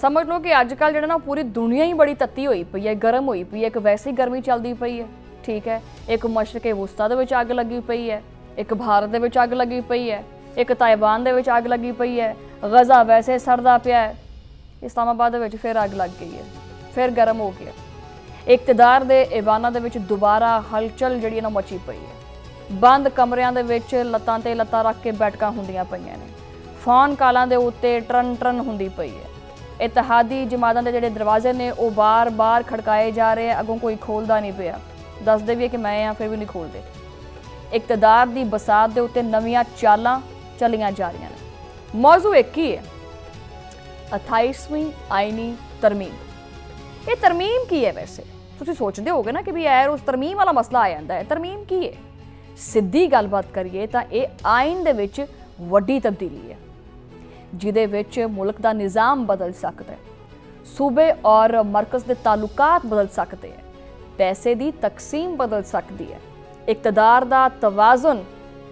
समझ लो कि अजकल जो ना पूरी दुनिया ही बड़ी तत्ती हुई पई है, गर्म हुई पई है। एक वैसी गर्मी चलती पई है, ठीक है। एक मशरक़े वुस्ता दे विच अग लगी पई है, एक भारत दे विच अग लगी पई है, एक ताइवान दे विच अग लगी पई है, गज़ा वैसे सरदा पिया है, इस्लामाबाद दे विच फिर अग लग गई है, फिर गर्म हो गया। इकतदार दे ऐवानां दे विच दोबारा हलचल जिहड़ी ना मची पई है। बंद कमरिਆਂ ਦੇ ਵਿੱਚ ਲੱਤਾਂ ਤੇ ਲੱਤਾਂ ਰੱਖ ਕੇ ਬੈਠਕਾਂ ਹੁੰਦੀਆਂ ਪਈਆਂ ਨੇ। ਫੋਨ ਕਾਲਾਂ ਦੇ ਉੱਤੇ ਟਰਨ ਹੁੰਦੀ ਪਈ ਹੈ। इतिहादी जमातां ਦੇ ਜਿਹੜੇ ਦਰਵਾਜ਼ੇ ਨੇ ਉਹ ਬਾਰ-ਬਾਰ ਖੜਕਾਏ ਜਾ ਰਹੇ ਆ, ਅੱਗੋਂ ਕੋਈ ਖੋਲਦਾ ਨਹੀਂ ਪਿਆ। ਦੱਸਦੇ ਵੀ ਕਿ ਮੈਂ ਆ, ਫਿਰ ਵੀ ਨਹੀਂ ਖੋਲਦੇ। ਇਕਤਦਾਰ ਦੀ ਬਸਾਤ ਦੇ ਉੱਤੇ ਨਵੀਆਂ ਚਾਲਾਂ ਚੱਲੀਆਂ ਜਾ ਰਹੀਆਂ ਨੇ। ਮੌਜੂ ਇੱਕ ਹੀ ਹੈ, 28ਵੀਂ ਆਈਨੀ ਤਰਮੀਮ। ਇਹ ਤਰਮੀਮ ਕੀ ਹੈ ਵੈਸੇ? ਤੁਸੀਂ ਸੋਚਦੇ ਹੋਗੇ ਨਾ ਕਿ ਵੀ ਯਾਰ ਉਸ ਤਰਮੀਮ ਵਾਲਾ ਮਸਲਾ ਆ ਜਾਂਦਾ ਹੈ। ਤਰਮੀਮ ਕੀ ਹੈ? ਸਿੱਧੀ ਗੱਲਬਾਤ ਕਰੀਏ ਤਾਂ ਇਹ ਆਇਨ ਦੇ ਵਿੱਚ ਵੱਡੀ ਤਬਦੀਲੀ ਹੈ, ਜਿਹਦੇ ਵਿੱਚ ਮੁਲਕ ਦਾ ਨਿਜ਼ਾਮ ਬਦਲ ਸਕਦਾ ਹੈ, ਸੂਬੇ ਔਰ ਮਰਕਜ਼ ਦੇ ਤਾਲੁਕਾਤ ਬਦਲ ਸਕਦੇ ਹੈ, ਪੈਸੇ ਦੀ ਤਕਸੀਮ ਬਦਲ ਸਕਦੀ ਹੈ, ਇਕਤਦਾਰ ਦਾ ਤਵਾਜ਼ਨ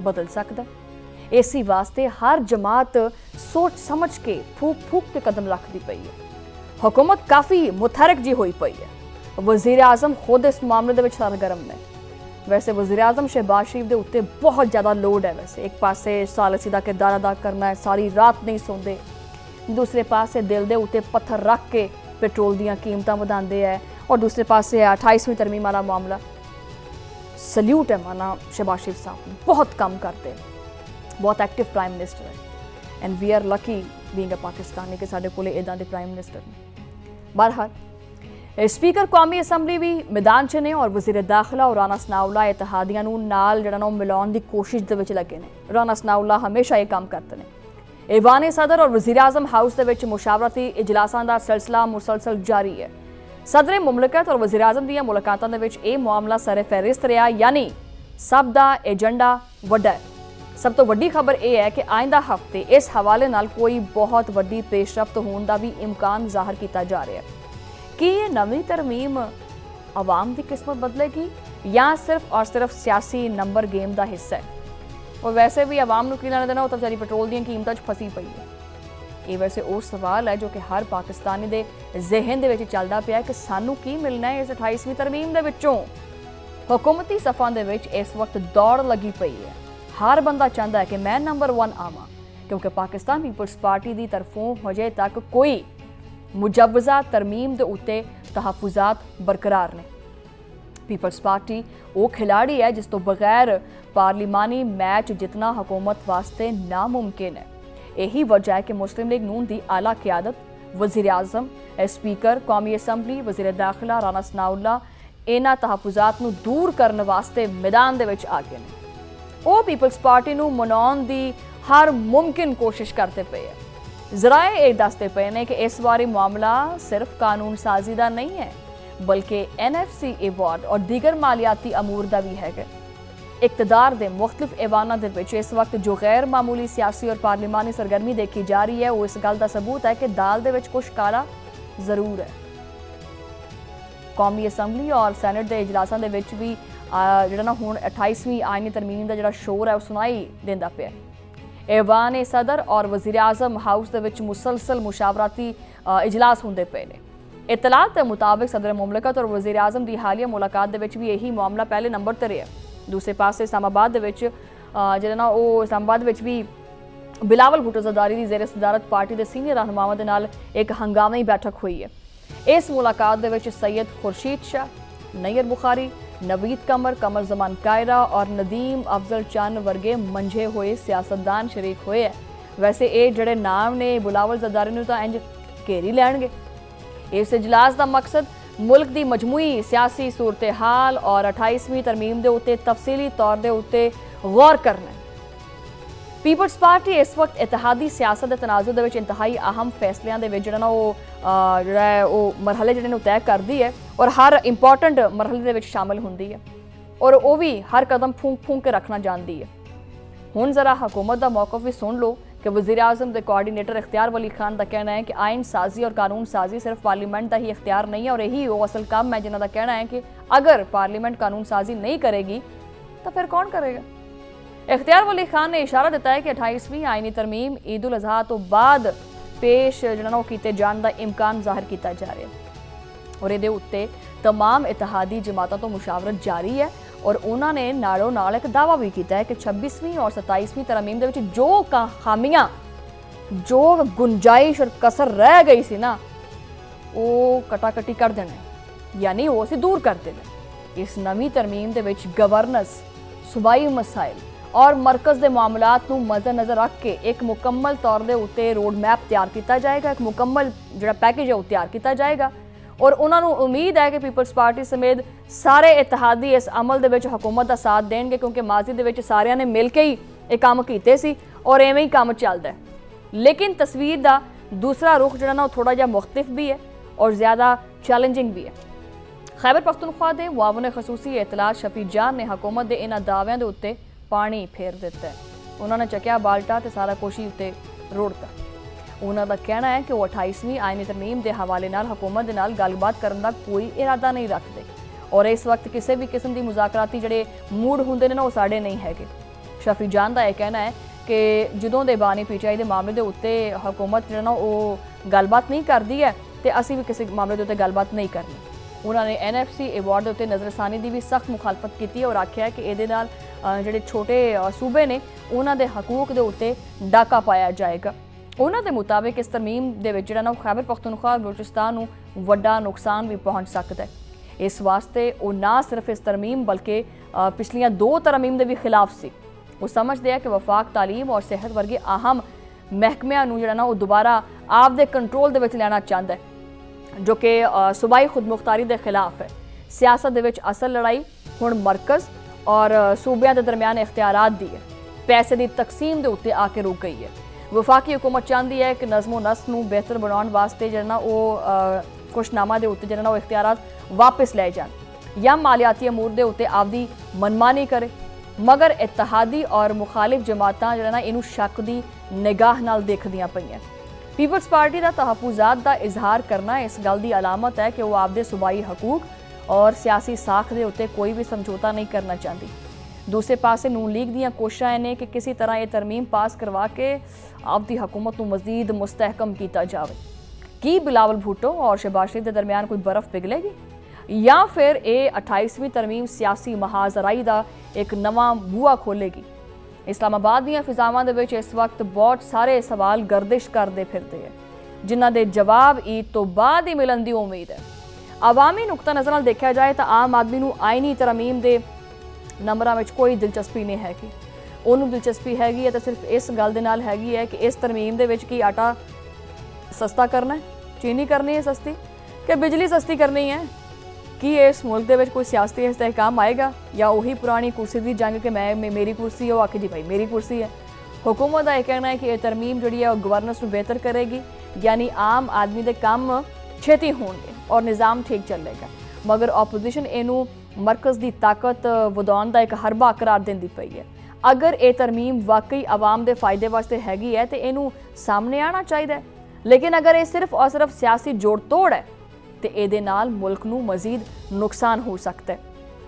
ਬਦਲ ਸਕਦਾ ਹੈ। ਇਸੇ ਵਾਸਤੇ ਹਰ ਜਮਾਤ ਸੋਚ ਸਮਝ ਕੇ ਫੂਕ ਕੇ ਕਦਮ ਰੱਖਦੀ ਪਈ ਹੈ। हुकूमत काफ़ी मुतहरक जी हुई पई है। वज़ीर आज़म खुद इस मामले दे विच सरगर्म ने। वैसे वज़ीर आज़म शहबाज शरीफ के उत्ते बहुत ज़्यादा लोड है। वैसे एक पासे सालसी का किरदार अदा करना है, सारी रात नहीं सोंदे, दूसरे पासे दिल के उत्ते पत्थर रख के पेट्रोल दीयां कीमतां वधांदे है, और दूसरे पासे 28वीं तरमीम वाला मामला। सल्यूट है माना शहबाज शरीफ साहब, बहुत काम करते हैं, बहुत एक्टिव प्राइम मिनिस्टर है, and we are lucky being a Pakistani कि साडे कोले इदां दे प्राइम मिनिस्टर ने। बहरहाल स्पीकर कौमी असैंबली भी मैदान च ने, और वज़ीर दाखिला और राना सनाउल्ला इतिहादियां नूं नाल जिहड़ा ना मिलाउण दी कोशिश दे विच लगे ने। राना सनाउल्ला हमेशा ये काम करते हैं। ऐवान सदर और वज़ीर आज़म हाउस दे विच मुशावरती इजलासां दा सिलसिला मुसलसल जारी है। सदर मुमलिकत और वज़ीर आज़म दीयां मुलाकातां दे विच ये मामला सरे फहरिस्त रहा, यानी सब दा एजेंडा वड्डा है। सब तो वड्डी खबर यह है कि आइंदा हफ्ते इस हवाले नाल कोई बहुत वड्डी पेशरफ्त होने का भी इम्कान जाहिर किया जा रहा है। कि ये नवी तरमीम आवाम की किस्मत बदलेगी या सिर्फ और सिर्फ सियासी नंबर गेम का हिस्सा है? और वैसे भी आवाम को की लेना देना, वो तो बेचारी पेट्रोल दी कीमतों फसी पई है। ये वैसे वो सवाल है जो कि हर पाकिस्तानी के जहन दे विच चलदा पिया कि सानू की मिलना है इस 28वीं तरमीम दे विचों। हुकूमती सफ़ां दे विच इस वक्त दौड़ लगी पई है। हर बंदा चाहता है कि मैं नंबर 1 आवां, क्योंकि पाकिस्तान पीपल्स पार्टी की तरफों हजे तक कोई मुजवज़ा तरमीम के उत्ते तहफ़ुज़ात बरकरार ने। पीपल्स पार्टी वो खिलाड़ी है जिस तो बगैर पार्लिमानी मैच जितना हुकूमत वास्ते नामुमकिन है। यही वजह है कि मुस्लिम लीग नून की आला क़यादत, वज़ीर आज़म, स्पीकर कौमी असैंबली, वज़ीर दाखिला राना सनाउल्ला इन्हां तहफ़ुज़ात नूं दूर करने वास्ते मैदान दे विच आ गए ने। वो पीपल्स पार्टी नूं मनाउण दी हर मुमकिन कोशिश करते पे है। ज़राए ये दसते पे ने कि इस बारी मामला सिर्फ कानून साजी का नहीं है, बल्कि NFC अवार्ड और दीगर मालियाती अमूर का भी है। इकतदार के मुख्तलिफ ऐवानां दे विच इस वक्त जो गैर मामूली सियासी और पार्लिमानी सरगर्मी देखी जा रही है, वो इस गल का सबूत है कि दाल दे विच कुछ काला जरूर है। कौमी असैंबली और सैनेट के इजलासां दे विच भी जिहड़ा ना हुण 28वीं आइनी तरमीम का जिहड़ा शोर है वो सुनाई देंदा पिया। ऐवान सदर और वज़ीर आज़म हाउस दे विच मुसलसल मुशावराती इजलास होंदे पे ने। इतलात के मुताबिक सदर मुमलिकत और वज़ीर आज़म की हालिया मुलाकात दे विच भी यही मामला पहले नंबर ते रहा। दूसरे पासे इस्लामाबाद दे विच जिहड़ा ना वो इस्लामाबाद विच भी बिलावल भुट्टो ज़रदारी की ज़ेर सदारत पार्टी के सीनियर रहनुमावां दे नाल एक हंगामी बैठक हुई है। इस मुलाकात दे विच सैयद खुर्शीद शाह, नैयर बुखारी, नवीद कमर, कमर जमान कायरा और नदीम अफजल चंद वर्गे मंझे हुए सियासतदान शरीक हुए हैं। वैसे ये जड़े नाम ने बिलावल ज़रदारी नूं तां इंज घेरी लैणगे। इस इजलास का मकसद मुल्क की मजमूई सियासी सूरत हाल और 28वीं तरमीम के उत्ते तफसीली तौर के उत्ते गौर करना है। पीपल्स पार्टी इस वक्त इतिहादी सियासत के तनाजुर के इंतहाई अहम फैसलों के जिहड़ा ना वो मरहले जिहड़े तय करती है, और हर इंपॉर्टेंट मरहले के शामिल होंदी है, और वो भी हर कदम फूंक के रखना जानती है। हुण जरा हुकूमत का मौक़िफ़ भी सुन लो कि वज़ीर आज़म के कोआर्डीनेटर इख्तियार वली खान का कहना है कि आइन साजी और कानून साजी सिर्फ पार्लीमेंट का ही इख्तियार नहीं है, और यही वो असल काम है जिन्हों का कहना है कि अगर पार्लीमेंट कानून साजी नहीं करेगी तो फिर कौन करेगा। इख्तियार वली खान ने इशारा दिता है कि 28वीं आइनी तरमीम ईद उल अज़हा तो बाद पेश जिहड़ा ना कीते जाण दा इम्कान ज़ाहिर किया जा रहा है और इहदे उत्ते तमाम इतिहादी जमातों तो मुशावरत जारी है और उन्होंने नालों नाल एक दावा भी किया है कि 26वीं और 27वीं तरमीम दे विच जो खामियां जो गुंजाइश और कसर रह गई सी ना वो कटाकटी कर देना यानी वो असीं दूर कर देना। इस नवीं तरमीम दे विच गवर्नेंस सूबाई मसाइल और मरकज़ के मामलात नूं मद्देनज़र रख के एक मुकम्मल तौर के उत्ते रोड मैप तैयार किया जाएगा, एक मुकम्मल जिहड़ा पैकेज है वो तैयार किया जाएगा और उन्होंने उम्मीद है कि पीपल्स पार्टी समेत सारे इतिहादी इस अमल दे विच हुकूमत का साथ देंगे क्योंकि माजी दे विच सारिਆਂ ने मिल के ही ये काम कीते सी और एवें ही काम चलता है। लेकिन तस्वीर का दूसरा रुख जिहड़ा ना थोड़ा जिहा मुख्तलिफ भी है और ज़्यादा चैलेंजिंग भी है। खैबर पख्तूनख्वा के मुआवन खसूसी इतलात शफी जान ने हुकूमत के इन्हां दावियां दे उत्ते पानी फेर दिता है। उन्होंने चकिया बाल्टा तो सारा कुछ ही उत्ते रोड़ता। उन्होंने कहना है कि वो 28वीं आईनी तरमीम के हवाले नाल हुकूमत के नाल गलबात करने का कोई इरादा नहीं रखते और इस वक्त किसी भी किस्म की मुज़ाकराती जिहड़े मूड होंदे ने ना वो साडे नहीं हैगे। शफी जान का यह कहना है कि जदों दे बानी PTI के मामले के उत्ते हुकूमत जिहड़ा ना वो गलबात नहीं करती है तो असीं भी किसी मामले के उत्ते गलबात नहीं करनी। उन्होंने NFC अवार्ड के उत्ते नज़रसानी की भी सख्त मुखालफत की और आख्या है कि ये जिहड़े छोटे सूबे ने उन्हां दे हकूक के उत्ते डाका पाया जाएगा। उन्हां दे मुताबिक इस तरमीम दे विच जिहड़ा ना खैबर पख्तूनख्वा बलूचिस्तान नूं वड्डा नुकसान भी पहुँच सकता है। इस वास्ते वो ना सिर्फ इस तरमीम बल्कि पिछलियां 2 तरमीम के भी खिलाफ सी। वो समझते हैं कि वफाक तालीम और सेहत वर्गे अहम महकमियां नूं जिहड़ा ना वो दोबारा आपदे कंट्रोल दे विच लैना चाहता है जो कि सूबाई खुदमुख्तारी के खिलाफ है। सियासत दे विच असल लड़ाई हुण मरकज़ और सूबियां के दरमियान इख्तियारात दी है। पैसे की तकसीम के उत्ते आके रुक गई है। वफाकी हुकूमत चाहती है कि नज़मो नस्क नूं बेहतर बनाने वास्ते जिहड़ा वो खुशनामा के उत्ते जिहड़ा वो इख्तियारात वापस लै जाण या मालियाती अमूर के उत्ते आपदी मनमानी करे मगर इत्तेहादी और मुखालिफ जमातां जिहड़ा ना इनू शक की निगाह नाल देखदियां पईआं। पीपल्स पार्टी का तहफुजात का इजहार करना इस गल की अलामत है कि वो आपदे सूबाई हकूक और सियासी साख के उत्ते कोई भी समझौता नहीं करना चाहती। दूसरे पासे नून लीग दीयां कोशिशां ने कि किसी तरह ये तरमीम पास करवा के आपदी हुकूमत को मजीद मुस्तहकम किया जाए। कि बिलावल भुट्टो और शहबाज शरीफ के दरमियान कोई बर्फ पिघलेगी या फिर ये 28वीं तरमीम सियासी महाजराई का एक नवा बूआ खोलेगी। इस्लामाबाद दीयां फिजावां दे विच इस वक्त बहुत सारे सवाल गर्दिश करते फिरते हैं जिन्हां दे जवाब ईद तो बाद ही मिलण दी उम्मीद है। अवामी नुकता नज़र नाल देखा जाए तो आम आदमी नूं आईनी तरमीम के नंबरां विच कोई दिलचस्पी नहीं हैगी। उन्होंने दिलचस्पी हैगी है तो सिर्फ इस गल दे नाल हैगी है कि इस तरमीम दे विच की आटा सस्ता करना है, चीनी करनी है सस्ती कि बिजली सस्ती करनी है कि इस मुल्क दे विच कोई सियासी इस्तेहकाम आएगा या वही पुरानी कुर्सी की जंग कि मैं मेरी कुर्सी है वो आखी जी भाई मेरी कुर्सी है। हुकूमत का यह कहना है कि यह तरमीम जी है गवर्नेंस को बेहतर करेगी यानी आम आदमी के काम छेती होंगे और निज़ाम ठीक चलेगा मगर ऑपोजिशन इनू मरकज़ की ताकत वधाउण का एक हरबा करार देंदी पई है। अगर ये तरमीम वाकई आवाम के फायदे वास्ते हैगी है तो इनू सामने आना चाहिए लेकिन अगर ये सिर्फ और सिर्फ सियासी जोड़ तोड़ है तो ये मुल्क नू मजीद नुकसान हो सकता है।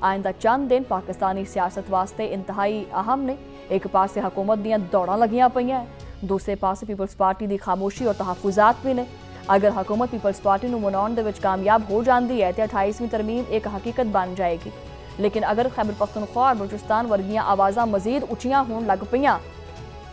आइंदा चंद दिन पाकिस्तानी सियासत वास्ते इंतहाई अहम ने। एक पासे हुकूमत दीयां दौड़ां लगियां पईआं दूसरे पासे पीपल्स पार्टी की खामोशी और तहफुजात भी ने। अगर हुकूमत पीपल्स पार्टी नूं मनाउण दे विच कामयाब हो जाती है तो 28वीं तरमीम एक हकीकत बन जाएगी लेकिन अगर खैबर पख्तूनख्वा और बलूचिस्तान वर्गियां आवाज़ां मजीद उच्चियां होण लग पईआं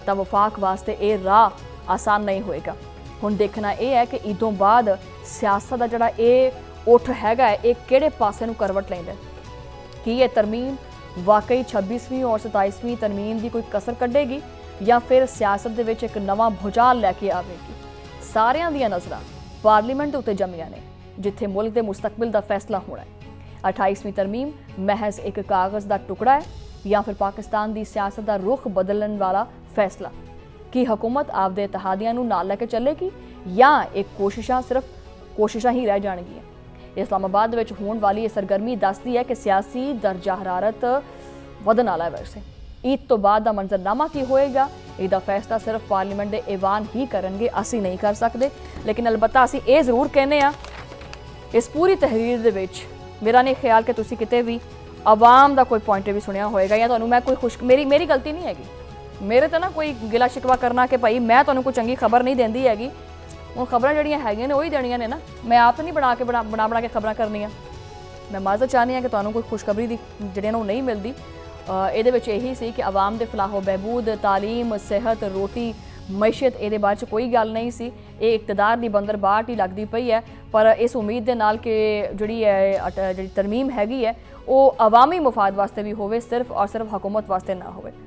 तो वफाक वास्ते ये राह आसान नहीं होएगा। हुण देखना यह है कि ईदों बाद सियासत का जिहड़ा ये उठ हैगा ये किहड़े पासे नूं करवट लैंदा कि ये तरमीम वाकई 26वीं और 27वीं तरमीम की कोई कसर कढ़ेगी या फिर सियासत दे विच एक नवा भुचाल लैके आवेगी। सारियां दियां नज़रां पार्लीमेंट दे उत्ते जमियां ने जिथे मुल्क के मुस्तकबिल का फैसला होना है। 28वीं तरमीम महज एक कागज़ का टुकड़ा है या फिर पाकिस्तान की सियासत का रुख बदलने वाला फैसला कि हुकूमत आपदे इत्तेहादियां नूं नाल लैके चलेगी या एक कोशिशां सिर्फ कोशिशां ही रह जाणगियां। इस्लामाबाद विच होण वाली यह सरगर्मी दसदी है कि सियासी दर्जा हरारत वधण वाला है। वैसे ईद तो बाद का मंजरनामा की होएगा इसका फैसला सिर्फ पार्लीमेंट के ऐवान ही करनगे, असी नहीं कर सकते। लेकिन अलबत्ता असी ये जरूर कहने इस पूरी तहरीर दे विच मेरा नहीं ख्याल कि तुसी किते भी आवाम का कोई पॉइंट भी सुनिया होएगा या तुहानूं मैं कोई खुश मेरी गलती नहीं हैगी। मेरे तो ना कोई गिला शिकवा करना कि भाई मैं तुहानूं कोई चंगी खबर नहीं देंदी हैगी। ਹੁਣ ਖਬਰਾਂ ਜਿਹੜੀਆਂ ਹੈਗੀਆਂ ਨੇ ਉਹੀ ਦੇਣੀਆਂ ਨੇ ਨਾ, ਮੈਂ ਆਪ ਨਹੀਂ ਬਣਾ ਕੇ ਖਬਰਾਂ ਕਰਨੀਆਂ। ਮੈਂ ਮਾਜ਼ਰਤ ਚਾਹੁੰਦੀ ਹਾਂ ਕਿ ਤੁਹਾਨੂੰ ਕੋਈ ਖੁਸ਼ਖਬਰੀ ਦੀ ਜਿਹੜੀਆਂ ਨੂੰ ਨਹੀਂ ਮਿਲਦੀ। ਇਹਦੇ ਵਿੱਚ ਇਹੀ ਸੀ ਕਿ ਆਵਾਮ ਦੇ ਫਲਾਹੋ ਬਹਿਬੂਦ, ਤਾਲੀਮ, ਸਿਹਤ, ਰੋਟੀ, ਮਈਸ਼ਤ, ਇਹਦੇ ਬਾਅਦ 'ਚ ਕੋਈ ਗੱਲ ਨਹੀਂ ਸੀ। ਇਹ ਇਕਤਦਾਰ ਦੀ ਬੰਦਰ ਬਾਟ ਹੀ ਲੱਗਦੀ ਪਈ ਹੈ, ਪਰ ਇਸ ਉਮੀਦ ਦੇ ਨਾਲ ਕਿ ਜਿਹੜੀ ਤਰਮੀਮ ਹੈਗੀ ਹੈ ਉਹ ਅਵਾਮੀ ਮੁਫਾਦ ਵਾਸਤੇ ਵੀ ਹੋਵੇ, ਸਿਰਫ ਔਰ ਸਿਰਫ ਹਕੂਮਤ ਵਾਸਤੇ ਨਾ ਹੋਵੇ।